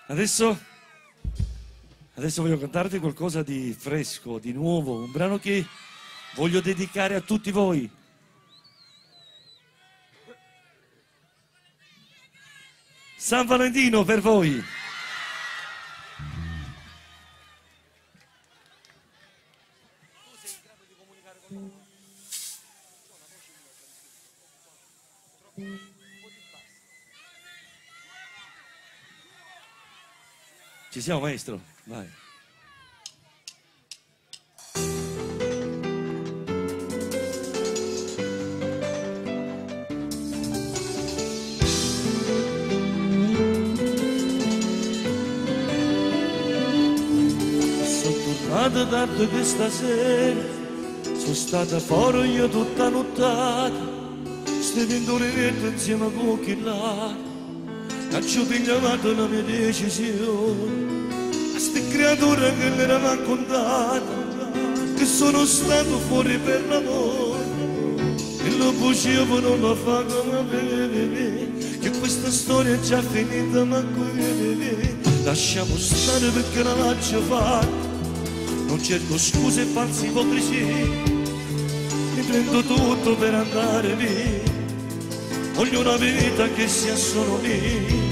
Adesso voglio cantarti qualcosa di fresco, di nuovo, un brano che voglio dedicare a tutti voi. San Valentino per voi. Ci siamo, maestro? Vai. Sono tornato tardi questa sera, sono stata fuori io tutta nottata, stai vintolinetto insieme a pochi là. Faccio pigliato la mia decisione a ste creature che le raccontato, che sono stato fuori per l'amore e lo facevo non lo fa come me, che questa storia è già finita ma qui lasciamo stare perché la faccio fatta, non cerco scuse e false ipocrisie, mi prendo tutto per andare via. Voglio una vita che sia solo mia,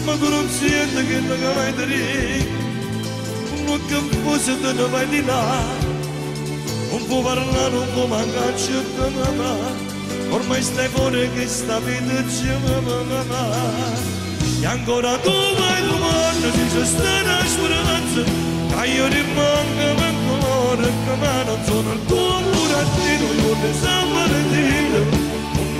ma tu non senti che non vai da lì, non capisci se te ne vai di là, non può parlare, non può mancare, certo mamma, ormai stai fuori che sta vita c'è mamma, e ancora tu vai domani, se c'è stata speranza, che io rimango ancora, che ma non sono il tuo burattino, io ti San Valentino.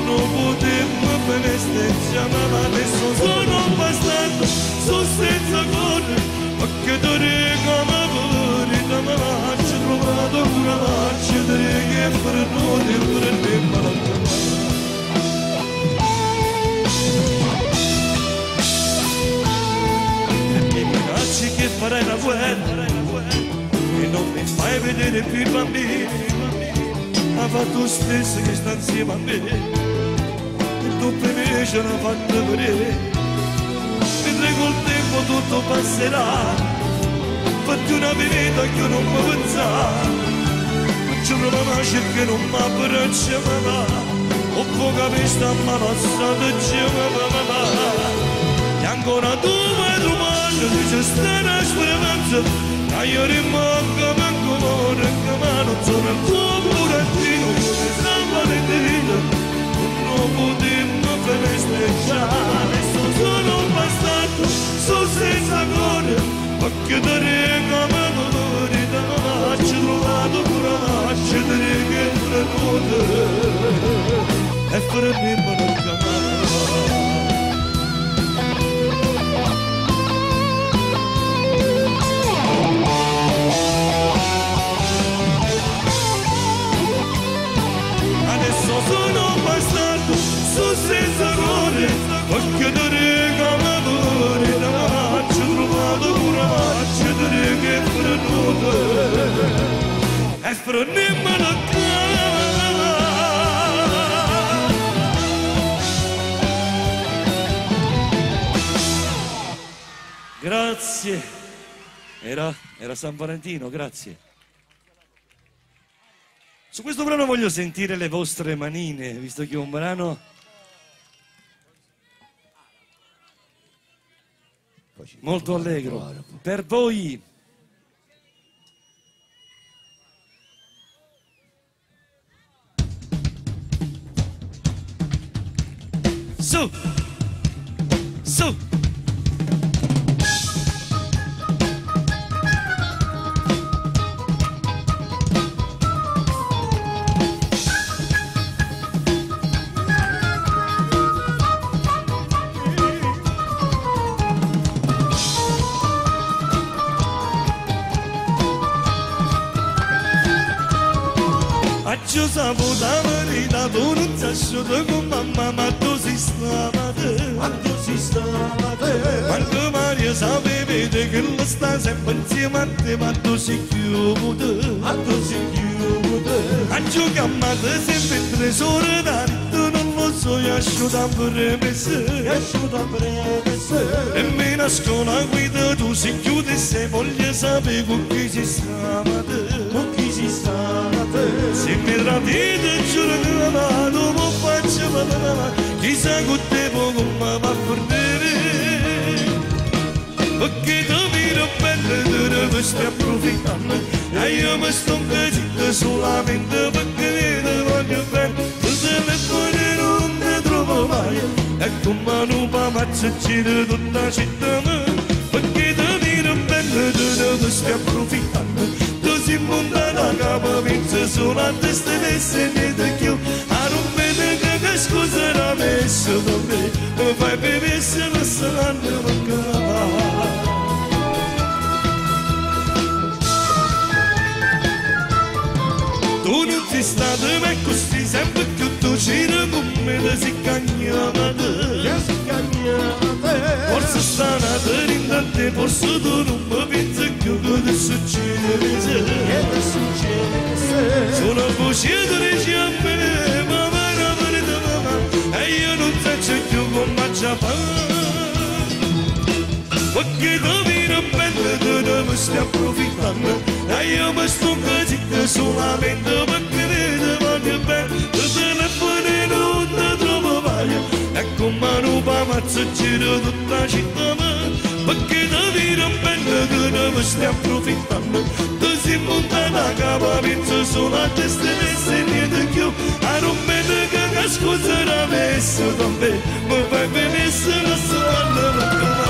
Non potevo festeggiare, ma adesso sono passato, sono senza cuore, perché ti dico ma pure, da me faccio trovato una faccia, ti dico che per noi pure me e mi minacci che farai la guerra, e non mi fai vedere più i bambini, ma fa tu stesso che sta insieme a me. Tu per me ce l'ho fatta vedere, mentre col tempo tutto passerà, fatti una vita che io non mi pensavo, non ci provo mai che non mi abbraccia mamma, o poca vista ma non so che c'è mamma, e ancora tu vai domani, dice stai una speranza, che io rimango ancora, che ma non sono il tuo burattino, che San Valentino. Non potevo festeggiare, adesso sono passato, sono senza cuore, perché ti dico ma pure, da me faccio trovato pure faccio, ti dico che per noi, e per me non cambiare. Sono passato, sono senza cuore, perché ti dico ma pure, da faccio trovato pure faccio, ti dico che per noi, e per me non Grazie, era San Valentino, grazie. Su questo brano voglio sentire le vostre manine, visto che è un brano molto allegro. Per voi. Su! Su! Io sapevo la verità, tu non sei asciutto con mamma, ma tu sei stata te, ma tu sei stata te. Quando Maria sapeva che lo sta sempre insieme a te, ma tu sei chiusa, ma tu sei chiusa. A giocare sempre tre ore tanto non lo so, io asciutta per me se, e me scuola guida tu si chiude se voglio sapere con chi si sta, con chi si sta. Se mi rapite giuro che la vado, ma faccio ma chissà con te poco ma va a fornire. Perché tu miro bene, tu ne stai approfittando, e io mi sto zitto solamente perché ti voglio bene. Tu telefoni non ti trovo mai, e come non faccio giro tutta la città, perché tu miro bene, tu ne stai approfittando. Tu si monta la capa, pensi solo a te stessi e niente più. A non vedere che scusa l'ha messo da me, mi fai bere se non saranno mancare. Tu non sei stato mai così, sempre più tu giri con me, ti si cagnata. Forse sta nata in tante, forse tu non mi pensi più che ti succede. Sono voci che dici a me, mamma, e io non faccio più come c'è perché tu miro bene, tu ne stai approfittando, e io mi sto zitto solamente perché ti voglio bene. Tu telefoni non ti trovo mai, e come non faccio giro tutta la città, perché tu miro bene, tu ne stai approfittando. Tu si monta la capa, penso solo a te stessi e niente più. A non vedere che scusa l'ha messo da me, mi fai benissimo la strada.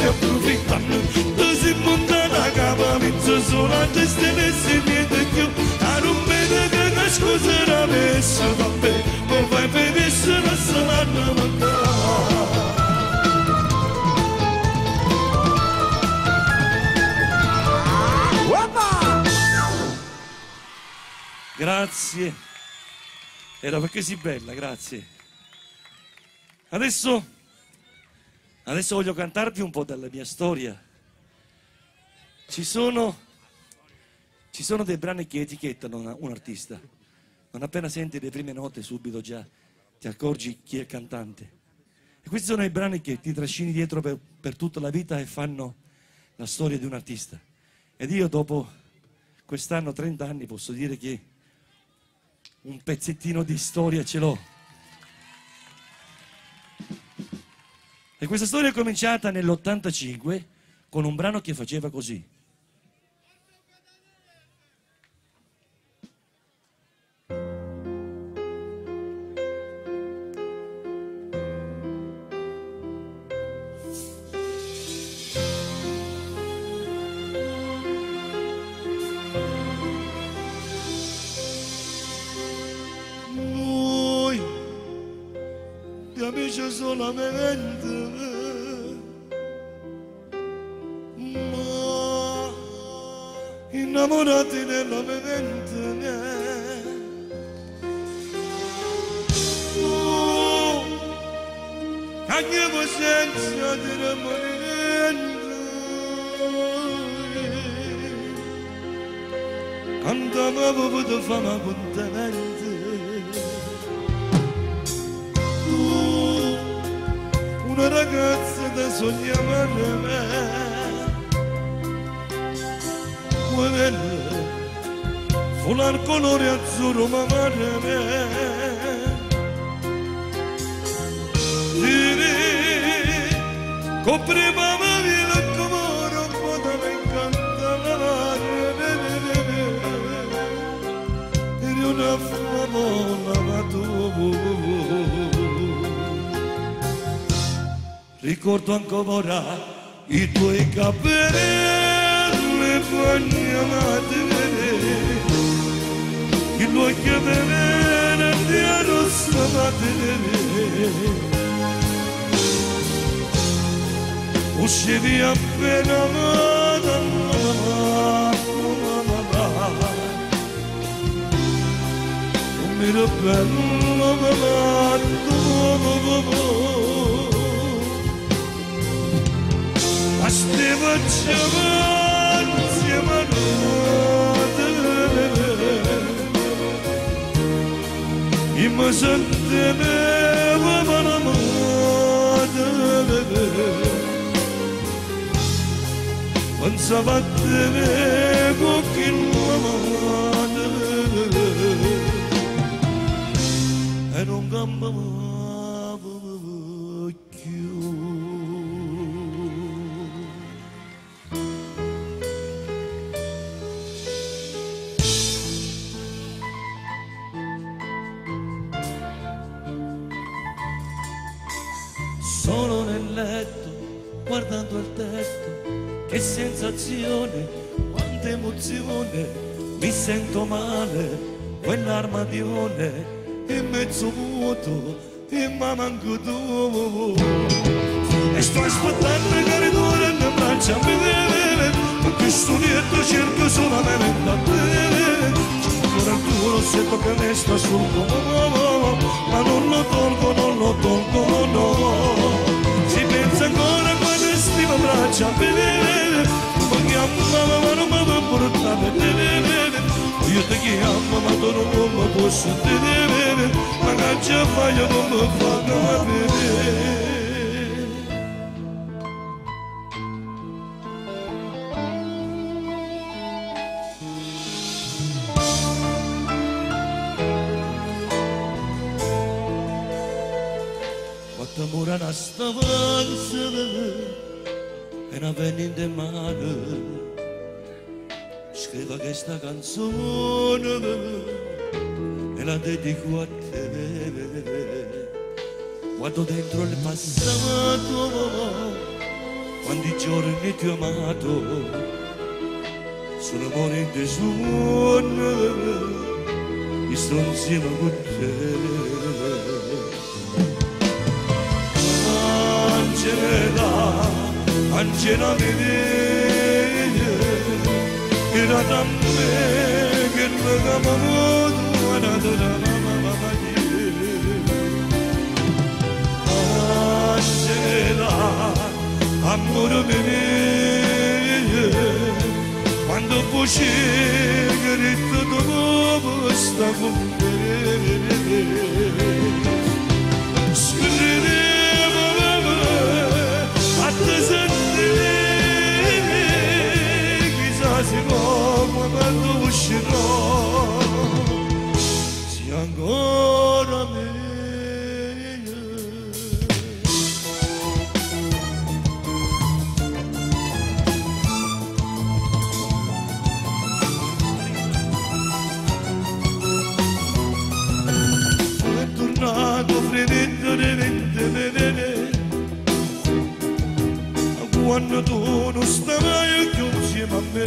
Approfittando, tu si monta la capa, penso solo a te stessi e niente più. A non vedere che una scusa l'ha messo da me, mi fai benissimo la strada mancare. Grazie, era perché sei bella, grazie. Adesso voglio cantarvi un po' della mia storia. Ci sono dei brani che etichettano un artista. Non appena senti le prime note subito già ti accorgi chi è il cantante. E questi sono i brani che ti trascini dietro per tutta la vita e fanno la storia di un artista. Ed io dopo quest'anno 30 anni posso dire che un pezzettino di storia ce l'ho. E questa storia è cominciata nell'85 con un brano che faceva così. Noi ti amici solamente, innamorati nella mente, andiamo senza dire niente, cantiamo per fama contamente. Una ragazza da sognare me, foulard colore azzurro mamare dire copriva la vita come non poteva incantare eri una favola ma tu ricordo ancora i tuoi capelli bagnati il tuo chiamere di arrossate uscivi appena un mio bello malato Ima santene vamanamada Vansavatene gokinamada Enongamavakyu Sono nel letto, guardando il tetto, che sensazione, quanta emozione, mi sento male, quell'armadione, in mezzo vuoto, in manco tu. E sto aspettando che ritorni in braccia a vedere, ma questo lieto cerco solamente a te. Ancora il tuo rossetto che resta sul cuore, ma non lo tolgo, no. Si pensa ancora quando stiamo in braccia a vedere, ma chiamava ma non mi porta a vedere. Io ti chiamo ma tu non mi posso vedere, ma che già fai io non mi fa capire. Amore una stanza e una veninte male scriva questa canzone e la dedico a te guardo dentro il passato quando i giorni ti ho amato sono morente suono io sto insieme con te Angela mi vede, era da me che mi chiamavo una donna mamma Angela, amore mio, quando fuci che tutto dopo sta con me. Quando uscirò sia ancora meglio è tornato fredetto quando tu non stavi più insieme a me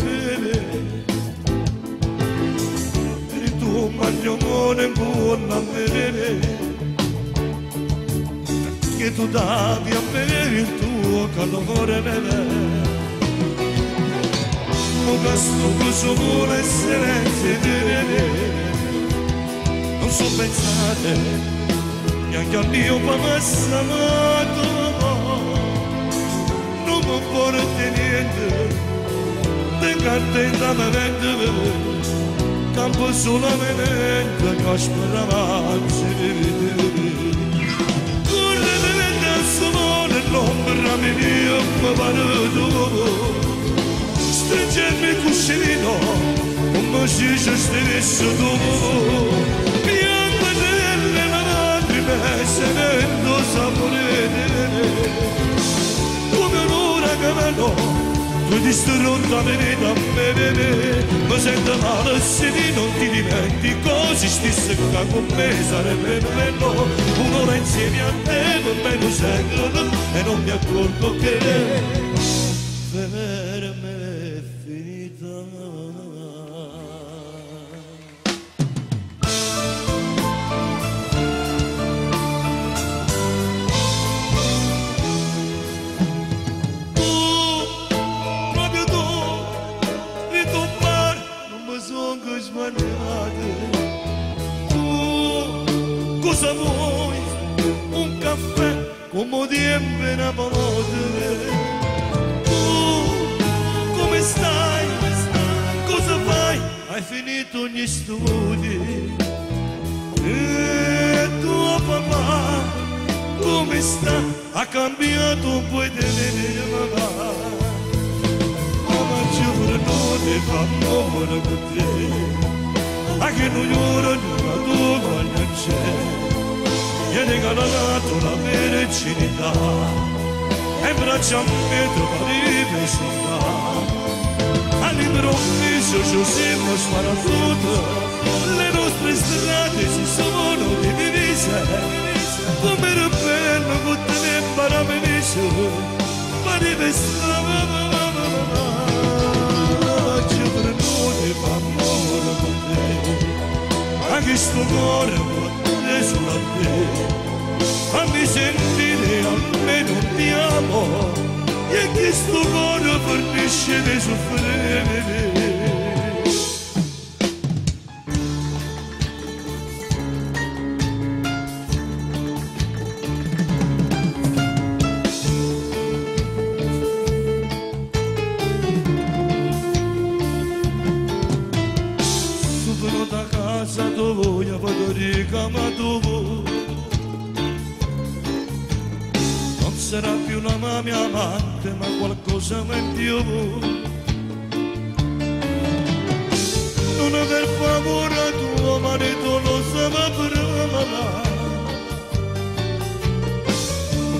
ma io non buona a vedere che tu davi a me il tuo calore ma questo cosa vuole essere sedere non so pensare neanche al mio passato non mi porti niente te cantenta me campo solamente che sperava si vede corre da solo nell'ombra mia mi pare tu stringermi il cuscino come se ci stessi tu piango nelle lacrime sento sapore come un'ora che me tu distrutta venite a me, mi sento male se non ti dimentico, se stessi con me sarebbe bello, un'ora insieme a te per me un secolo e non mi accorgo che per me è finita. Cosa vuoi? Un caffè come tiempo una volta finito gli studi e tuo papà come sta? Ha cambiato un po' di mamma, ma ci vorrà di famore con te, anche noi ora non non c'è, gli hai regalato la verginità e braccia a me per rivestire. All'improvviso ci siamo sparatuti, le nostre strade si sono divise, come era bello con te ne paramenese, ma rivestava ci prenoti fa amore con te, anche sto cuore vuole solo a te, fammi sentire almeno ti amo. E che sto cuore fornisce di soffrire. Sono da casa dove voglio vedere come tu. Sarà più una mia amante, ma qualcosa in più. Non aver favore a tuo marito, lo sa prima,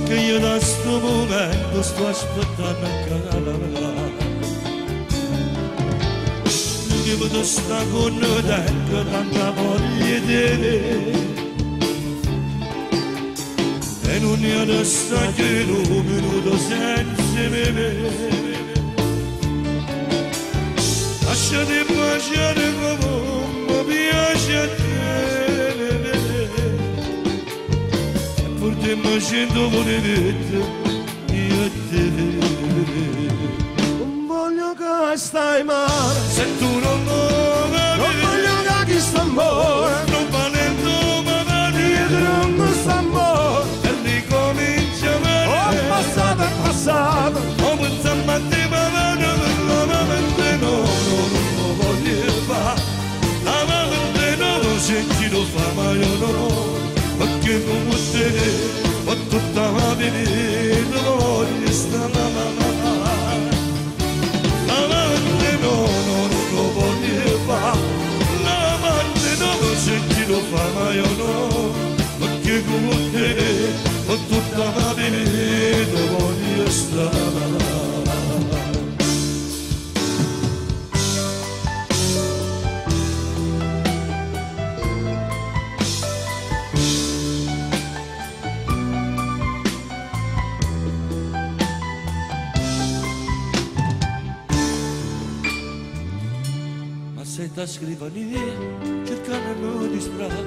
che io da sto momento sto aspettando ancora. Che vedo sta con te, tanta voglia di te. E non ne resta che un minuto senza me. Lasciati baciare come mi piace a te. E pur te mi sento volete io e te. Non voglio che stai male, se tu non voglio che sta amore, non vale il tuo magari dietro un st'amore. Passato è passato, come stamattina nuovamente non lo voglio fare, nuovamente non lo sentito fa, ma io no, perché come te ho tutta la vita, voglio stare nuovamente non lo voglio fare, nuovamente non lo sentito fa, ma io no, perché come te ho tutta la vita, voglio stare. Ma se da scrivania cercano di distrarre,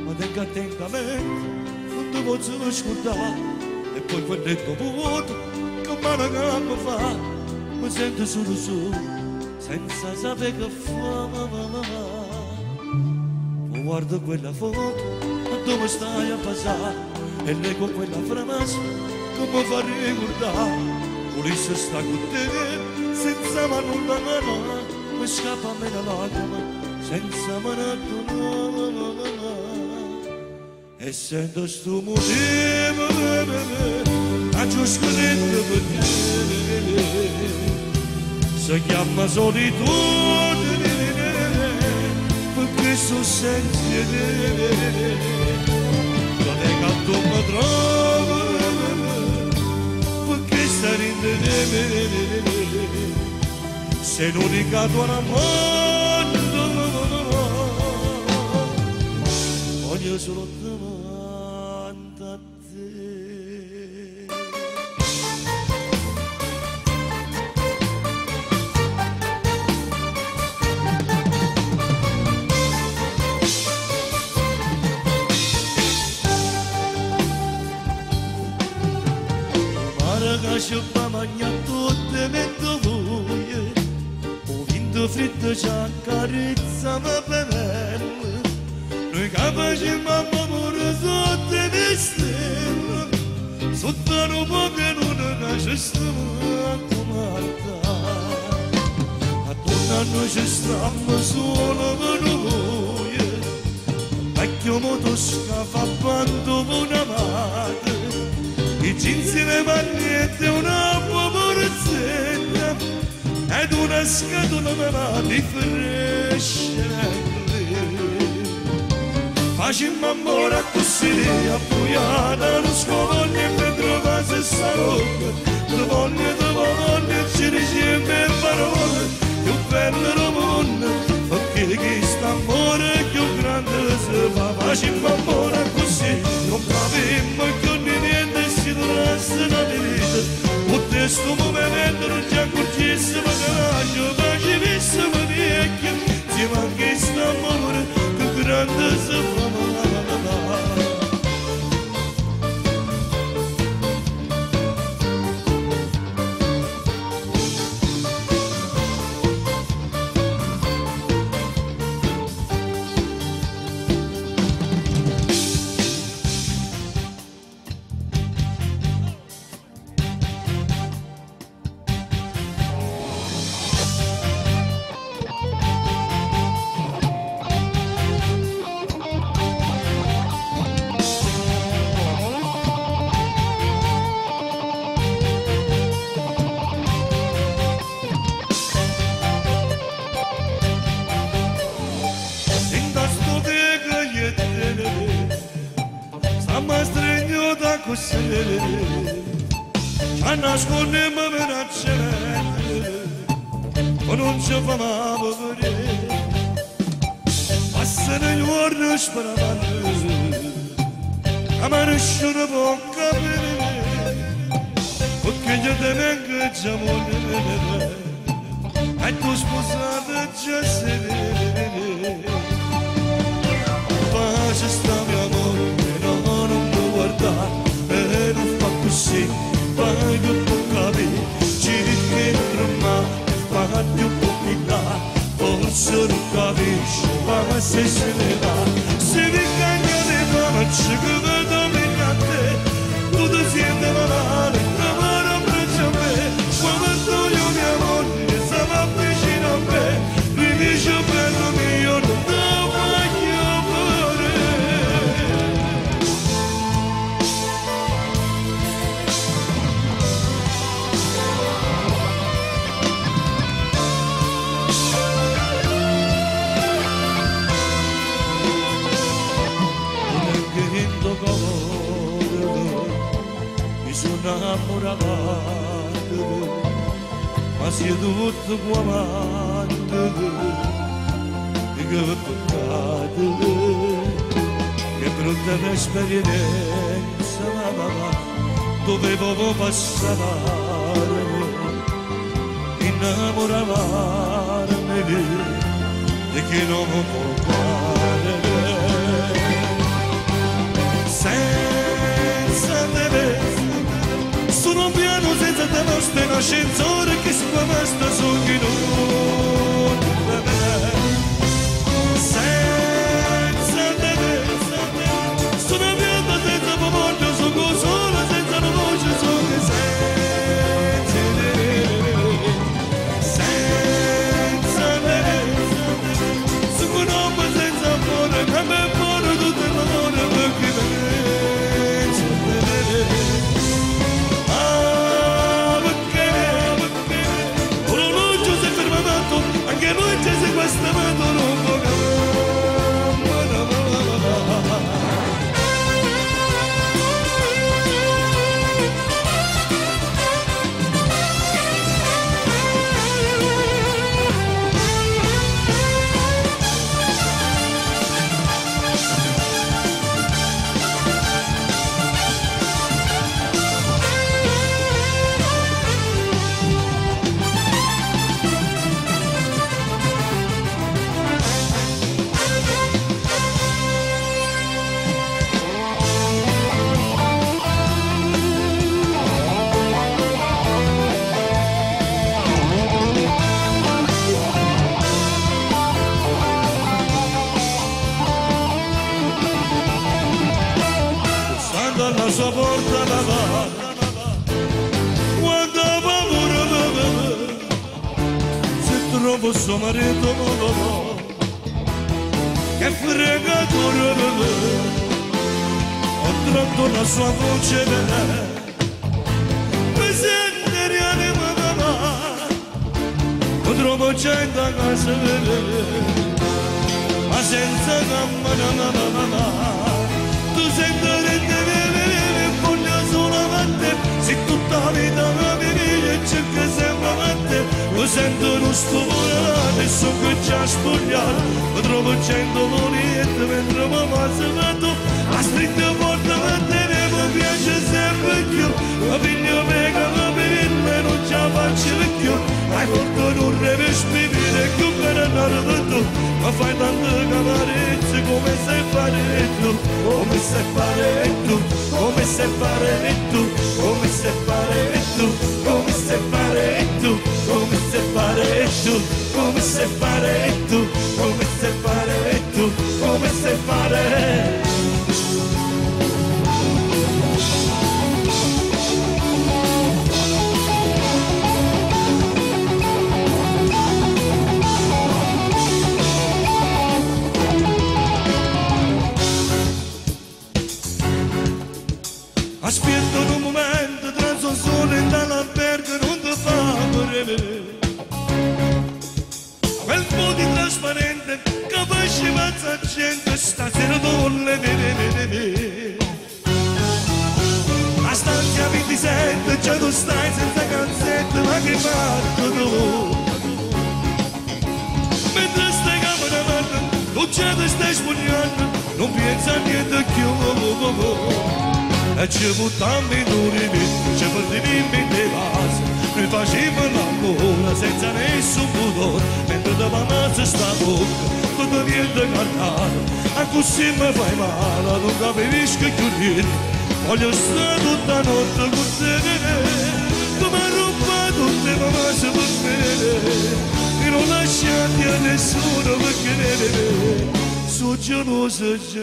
ma tenga attentamente non posso ascoltare, e poi quando è dovuto come una gamba fa, mi sento solo senza sapere che fa. Guardo quella foto, ma dove stai a passare, e lei con quella frase che mi fa ricordare, volesse sta con te, senza mano da mano, mi scappa a me la lacrima, senza mano. E sento sto motivo, a giusto scritto per te, si chiama solitudine, perché sono senza te, non è che tu mi trovi, perché stai in te, sei l'unica tua amante, voglio solo te. Ci fa mangiare tutte le tue, ho vinto fritto ci accarezza ma bene, noi capaci mamma pure sotto le stelle, sotto un po' che non nasce stiamo a comandare, a tornare ci stiamo solo per noi, vecchio motoscafo abbandonato, i jeans e le magliette, una poporezzetta ed una scatola di frescelle. Facciamo amore così, appuiata, non scovoglio e per trovare se sarò. Te voglio, ci riceve parole, più belle romone, perché questo amore più grande si fa. Facciamo amore così, non capimmo che niente si durasse una vita. O questo momento non ci accorgessimo che lascio, ma ci vissimo vecchio, insieme a questo amore più grande si fa. A nascondermi per accendere, ma non ci famavo vedere. Passano gli giorni speravano, ma nessuno può capire, perché io te vengo già morire, e tu sposata già sei. Pace sta mio amore, non mi guardare, e non fa così. Vai un po' capire, ci dentro ma fatti un po' più là, forse non capisci, ma se se ne va, se vi cagna di faccia che vedo bene a te, tu ti senti male, ma non prendi a me, quando io mia moglie stava vicino a me, lui dice bello mio non te voglio bene. Innamorato, ma si è tutto guamante, che peccato, che brutta esperienza, dovevo passare, innamorarmi di chi non può fare, senza te. Sono piano senza te vostro un ascensore che spaventa sogni non senza te, sono piano senza pomodoro, sono solo senza una voce, sono senza te, sono un uomo senza amore, che mi muore tutto il amore perché senza te. Orologio si è fermato con suo marito, che fregatore, ho tratto la sua voce, mi sente rianimata, ho trovato gente a casa, ma senza gamma, tu senti voglio solamente, se tutta la vita mi vive e cerca sempre a te, lo sento non stupore, adesso che già spogliato, mi trovo cento volete mentre mi passa tu, a stringe forte a te, mi piace sempre più, ma figlio mega, ma per non ce la faccio più, hai fatto non respirare più per andare da tu, ma fai tante caparezze come sai fare tu, come sai fare tu, come sai fare tu, come sai fare tu, come sai fare tu, come sai fare tu, come sai fare tu, come sai fare tu, come sai fare. Aspetto un momento, transo sole dall'albergo non ti fa morire. Quel po' di trasparente, capace mazza gente, stasera volle vedere. A stanza 27, già tu stai senza canzette, ma che fatto tu? Mentre stai camera aperta, tu già ti stai spogliando, non pensa a niente più. E ci buttammo in un ci perdevamo in dei vasi, noi facevamo l'amore senza nessun pudore, mentre davanti sta bocca, tutto niente cartato, a così mi fai male, non capisco più niente, voglio stare tutta notte con te, tu mi hai rubato tutte le cose per me, e non lasciati a nessuno perché sono geloso di te.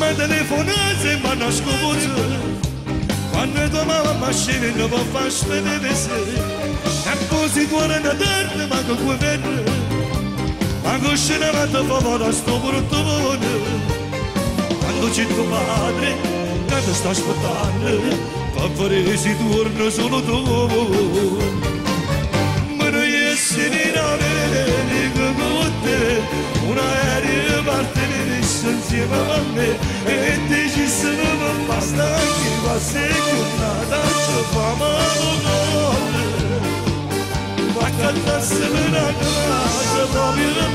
Mi telefonate ma nascosto quando tomava macchina non può far vedere se e poi si cuore da tardi ma che come venne ma che scenava da favore a sto portone quando c'è tuo padre che ti sta aspettando fa fare si torna solo tu ma non essere in aereo con te un aereo parte insieme a me e dici se non basta che va seconda ci fa male ma cantasse una casa proprio là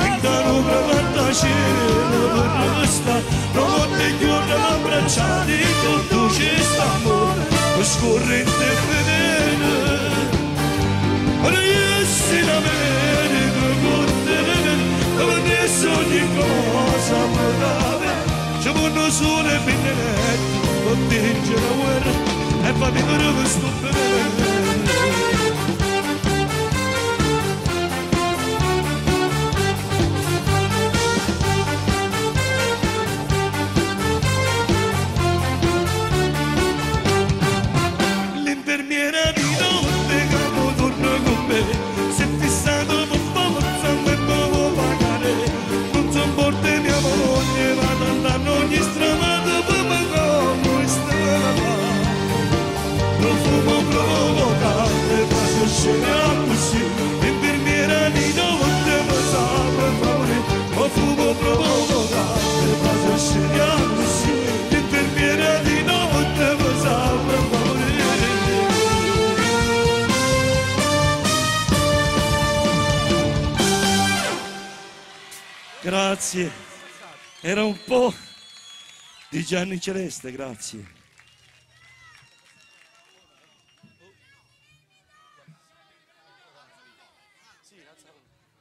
in caro per cielo per questa notte chiude l'abbracciati tutto ci sta amore scorrente fedele riesci a vedere con te adesso ogni cosa morale ci vanno solo e benedetto con vince la guerra e fa vivere questo bene l'infermiera di notte capo torna con me si è fissato per forza e devo pagare non sopporto mia moglie vado andando ogni strada per me come stava profumo provocante quasi scena così l'infermiera di notte mi sa per favore profumo provocante quasi scena così l'infermiera di notte mi sa per favore. Grazie, era un po' di Gianni Celeste, grazie.